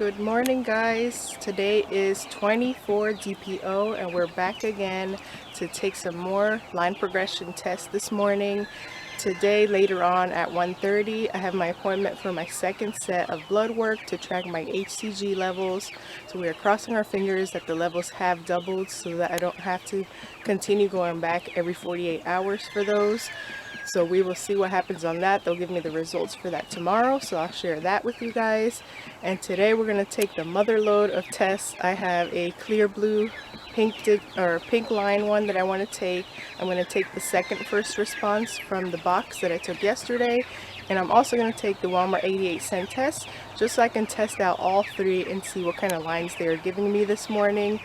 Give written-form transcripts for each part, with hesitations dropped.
Good morning, guys. Today is 24 DPO and we're back again to take some more line progression tests this morning. Today later on at 1:30 I have my appointment for my second set of blood work to track my HCG levels. So we are crossing our fingers that the levels have doubled so that I don't have to continue going back every 48 hours for those. So we will see what happens on that. They'll give me the results for that tomorrow, so I'll share that with you guys. And today we're going to take the mother load of tests. I have a clear blue pink line one that I want to take. I'm going to take the second first response from the box that I took yesterday, and I'm also going to take the Walmart 88-cent test just so I can test out all three and see what kind of lines they are giving me this morning.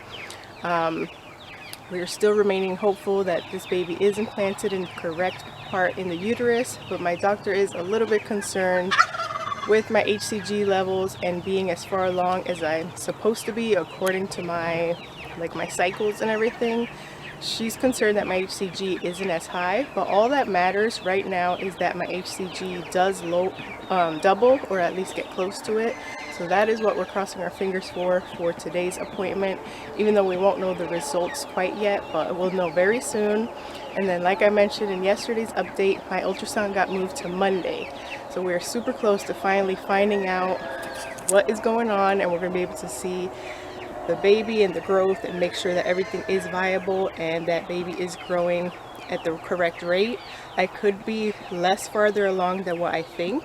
We are still remaining hopeful that this baby is implanted in the correct part in the uterus, but my doctor is a little bit concerned with my HCG levels and being as far along as I'm supposed to be according to my cycles and everything. She's concerned that my HCG isn't as high, but all that matters right now is that my HCG does double, or at least get close to it. So that is what we're crossing our fingers for today's appointment, even though we won't know the results quite yet, but we'll know very soon. And then, like I mentioned in yesterday's update, my ultrasound got moved to Monday. So we're super close to finally finding out what is going on, and we're going to be able to see the baby and the growth and make sure that everything is viable and that baby is growing at the correct rate. I could be less farther along than what I think.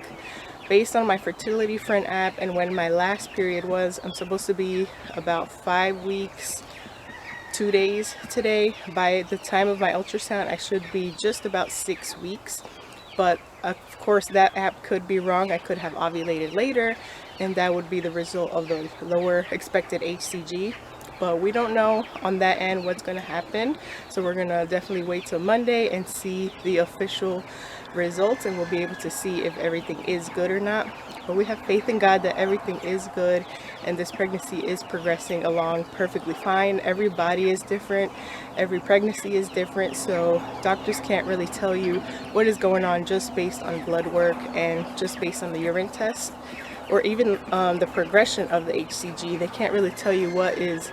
Based on my fertility friend app and when my last period was, I'm supposed to be about 5 weeks 2 days today. By the time of my ultrasound I should be just about 6 weeks, but of course that app could be wrong. I could have ovulated later and that would be the result of the lower expected HCG, but we don't know on that end what's going to happen. So we're going to definitely wait till Monday and see the official results, and we'll be able to see if everything is good or not. But we have faith in God that everything is good and this pregnancy is progressing along perfectly fine. Every body is different, every pregnancy is different, so doctors can't really tell you what is going on just based on blood work and just based on the urine test, or even the progression of the HCG. They can't really tell you what is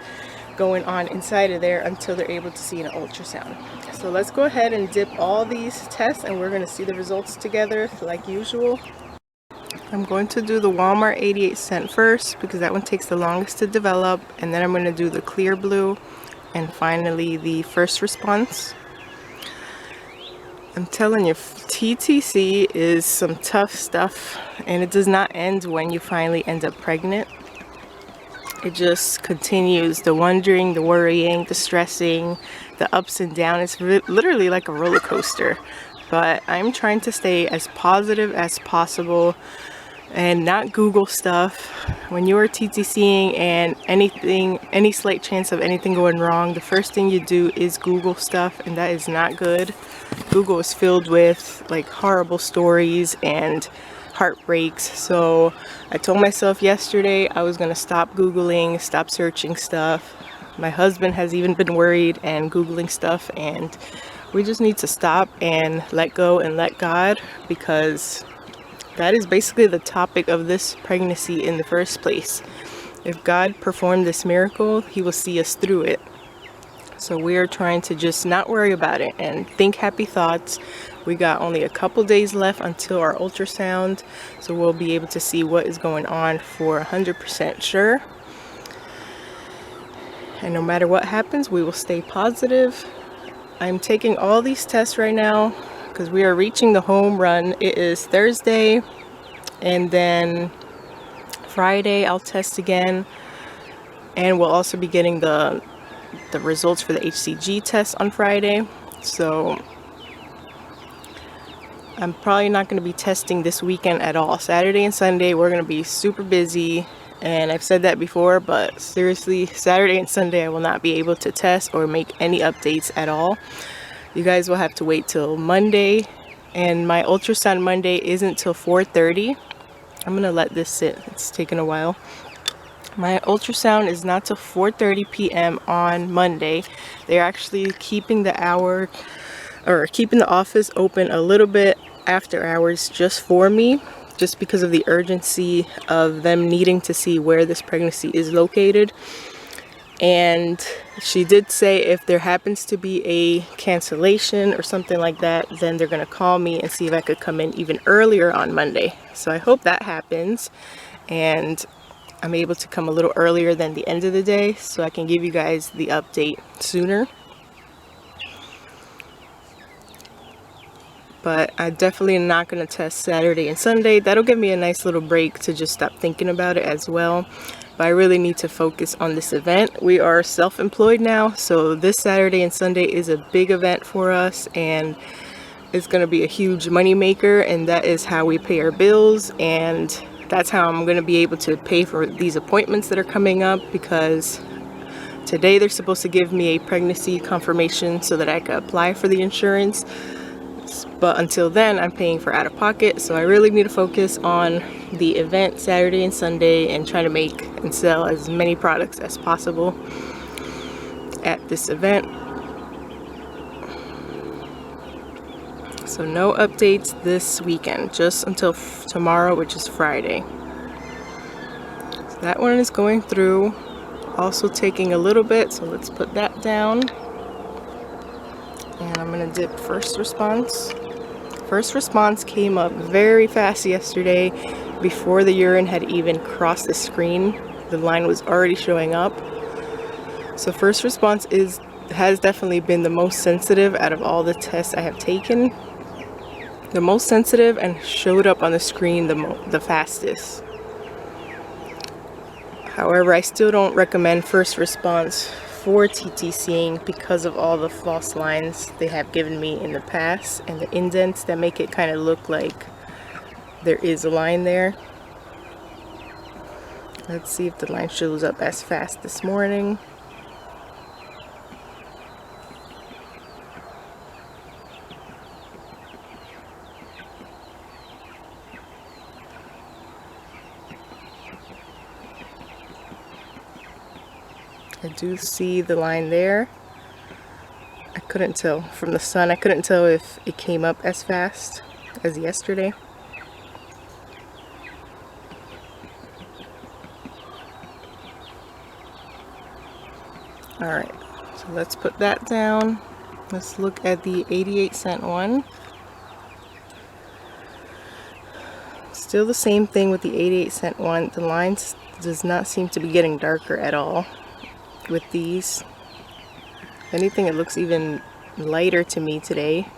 going on inside of there until they're able to see an ultrasound. So let's go ahead and dip all these tests and we're going to see the results together like usual. I'm going to do the Walmart 88-cent first because that one takes the longest to develop, and then I'm going to do the clear blue and finally the first response. I'm telling you, TTC is some tough stuff, and it does not end when you finally end up pregnant. It just continues, the wondering, the worrying, the stressing, the ups and downs. It's literally like a roller coaster, but I'm trying to stay as positive as possible and not Google stuff. When you are TTCing and any slight chance of anything going wrong, the first thing you do is Google stuff, and that is not good. Google is filled with like horrible stories and heartbreaks. So I told myself yesterday I was going to stop Googling, stop searching stuff. My husband has even been worried and Googling stuff, and we just need to stop and let go and let God, because that is basically the topic of this pregnancy in the first place. If God performed this miracle, he will see us through it. So we are trying to just not worry about it and think happy thoughts. We got only a couple days left until our ultrasound, so we'll be able to see what is going on for 100% sure. And no matter what happens, we will stay positive. I'm taking all these tests right now because we are reaching the home run. It is Thursday, and then Friday I'll test again, and we'll also be getting the results for the HCG test on Friday. So I'm probably not going to be testing this weekend at all. Saturday and Sunday we're going to be super busy, and I've said that before, but seriously, Saturday and Sunday I will not be able to test or make any updates at all. You guys will have to wait till Monday, and my ultrasound Monday isn't till 4:30. I'm gonna let this sit, it's taken a while. My ultrasound is not till 4:30 p.m. on Monday. They're actually keeping the office open a little bit after hours just for me, just because of the urgency of them needing to see where this pregnancy is located. And she did say if there happens to be a cancellation or something like that, then they're going to call me and see if I could come in even earlier on Monday. So I hope that happens and I'm able to come a little earlier than the end of the day so I can give you guys the update sooner. But I definitely am not going to test Saturday and Sunday. That'll give me a nice little break to just stop thinking about it as well. But I really need to focus on this event. We are self-employed now, so this Saturday and Sunday is a big event for us, and it's going to be a huge money maker, and that is how we pay our bills, and that's how I'm going to be able to pay for these appointments that are coming up, because today they're supposed to give me a pregnancy confirmation so that I can apply for the insurance. But until then, I'm paying for out of pocket, so I really need to focus on the event Saturday and Sunday and try to make and sell as many products as possible at this event. So no updates this weekend, just until tomorrow, which is Friday. So that one is going through, also taking a little bit, so let's put that down. And I'm gonna dip first response. First response came up very fast yesterday before the urine had even crossed the screen. The line was already showing up. So first response has definitely been the most sensitive out of all the tests I have taken. The most sensitive and showed up on the screen the fastest. However, I still don't recommend first response for TTCing because of all the false lines they have given me in the past and the indents that make it kind of look like there is a line there. Let's see if the line shows up as fast this morning. I do see the line there. I couldn't tell from the sun. I couldn't tell if it came up as fast as yesterday. Alright, so let's put that down. Let's look at the 88-cent one. Still the same thing with the 88-cent one. The line does not seem to be getting darker at all with these. If anything, it looks even lighter to me today.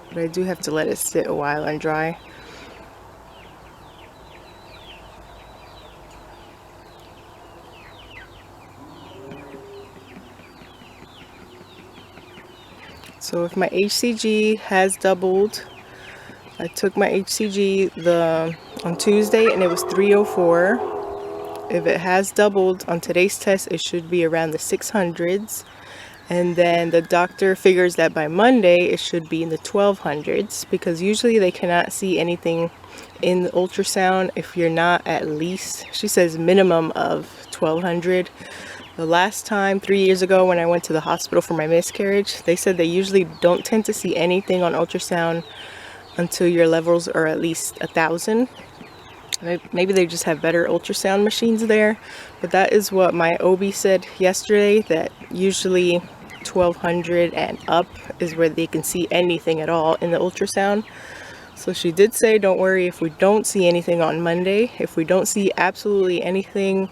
But I do have to let it sit a while and dry. So if my HCG has doubled, I took my HCG on Tuesday and it was 304. If it has doubled on today's test, it should be around the 600s. And then the doctor figures that by Monday, it should be in the 1200s, because usually they cannot see anything in the ultrasound if you're not at least, she says, minimum of 1200. The last time, 3 years ago, when I went to the hospital for my miscarriage, they said they usually don't tend to see anything on ultrasound until your levels are at least 1000. Maybe they just have better ultrasound machines there, but that is what my OB said yesterday, that usually 1200 and up is where they can see anything at all in the ultrasound. So she did say, don't worry if we don't see anything on Monday. If we don't see absolutely anything,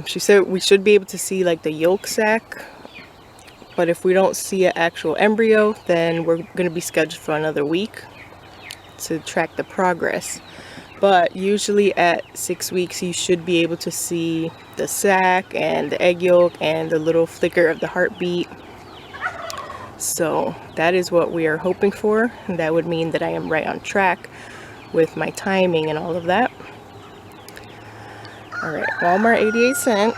she said we should be able to see like the yolk sac, but if we don't see an actual embryo, then we're going to be scheduled for another week to track the progress. But usually at 6 weeks, you should be able to see the sac and the egg yolk and the little flicker of the heartbeat. So that is what we are hoping for. And that would mean that I am right on track with my timing and all of that. All right, Walmart 88-cent.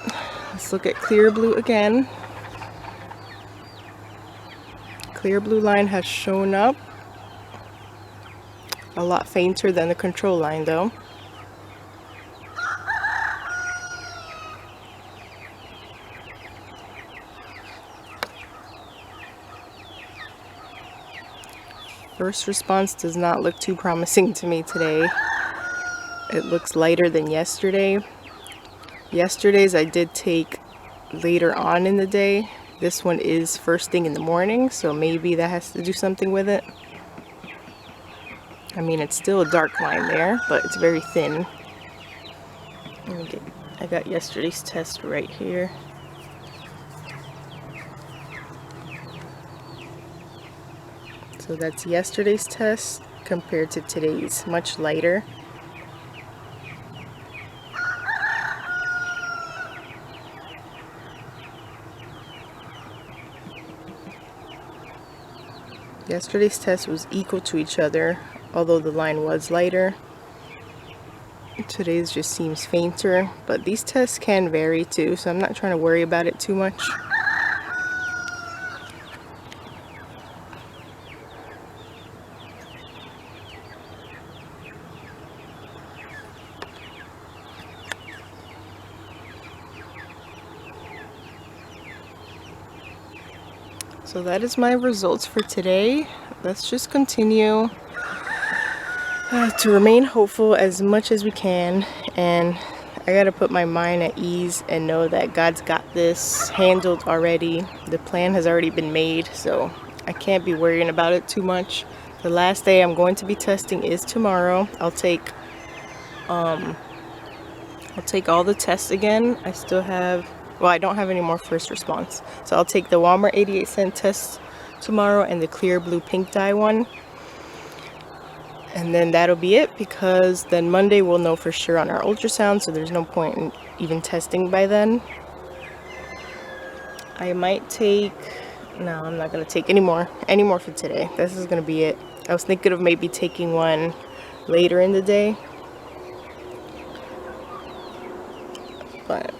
Let's look at clear blue again. Clear blue line has shown up. A lot fainter than the control line though. First response does not look too promising to me today. It looks lighter than yesterday. Yesterday's I did take later on in the day. This one is first thing in the morning, so maybe that has to do something with it. I mean, it's still a dark line there, but it's very thin. I got yesterday's test right here. So that's yesterday's test compared to today's, much lighter. Yesterday's test was equal to each other, although the line was lighter. Today's just seems fainter, but these tests can vary too, so I'm not trying to worry about it too much. So that is my results for today. Let's just continue to remain hopeful as much as we can, and I gotta put my mind at ease and know that God's got this handled already. The plan has already been made, so I can't be worrying about it too much. The last day I'm going to be testing is tomorrow. I'll take all the tests again. I still have, well, I don't have any more first response, so I'll take the Walmart 88-cent test tomorrow and the clear blue pink dye one. And then that'll be it, because then Monday we'll know for sure on our ultrasound, so there's no point in even testing by then. I might take, no, I'm not going to take any more for today. This is going to be it. I was thinking of maybe taking one later in the day, but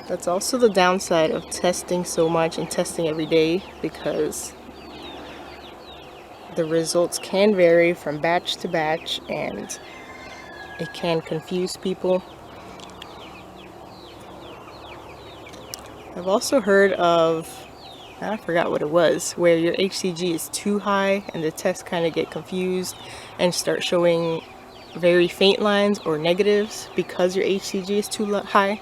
that's also the downside of testing so much and testing every day, because the results can vary from batch to batch and it can confuse people. I've also heard of, I forgot what it was, where your HCG is too high and the tests kind of get confused and start showing very faint lines or negatives because your HCG is too high.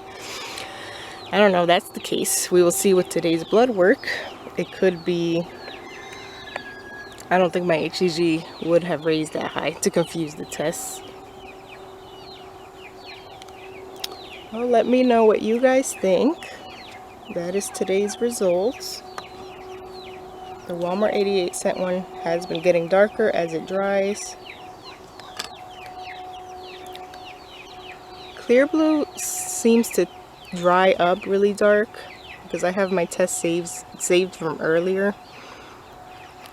I don't know if that's the case. We will see with today's blood work. It could be, I don't think my HCG would have raised that high to confuse the tests. Well, let me know what you guys think. That is today's results. The Walmart 88-cent one has been getting darker as it dries. Clear blue seems to dry up really dark, because I have my test saved from earlier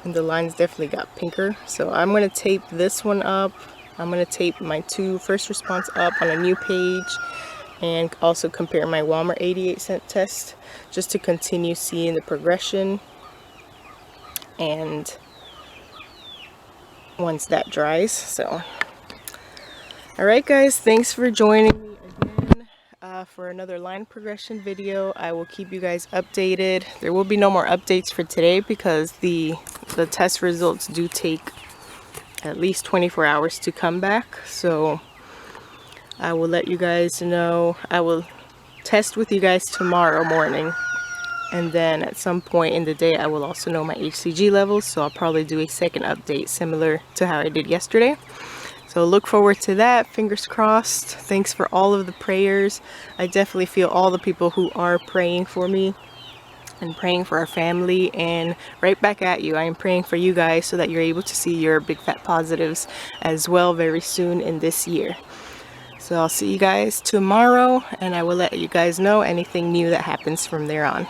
and the lines definitely got pinker. So I'm going to tape this one up. I'm going to tape my 2 first response up on a new page, and also compare my Walmart 88-cent test just to continue seeing the progression. And once that dries, so alright guys, thanks for joining me again for another line progression video. I will keep you guys updated. There will be no more updates for today because the test results do take at least 24 hours to come back, so I will let you guys know. I will test with you guys tomorrow morning, and then at some point in the day I will also know my HCG levels, so I'll probably do a second update similar to how I did yesterday. So look forward to that. Fingers crossed. Thanks for all of the prayers. I definitely feel all the people who are praying for me and praying for our family, and right back at you. I am praying for you guys so that you're able to see your big fat positives as well very soon in this year. So I'll see you guys tomorrow, and I will let you guys know anything new that happens from there on.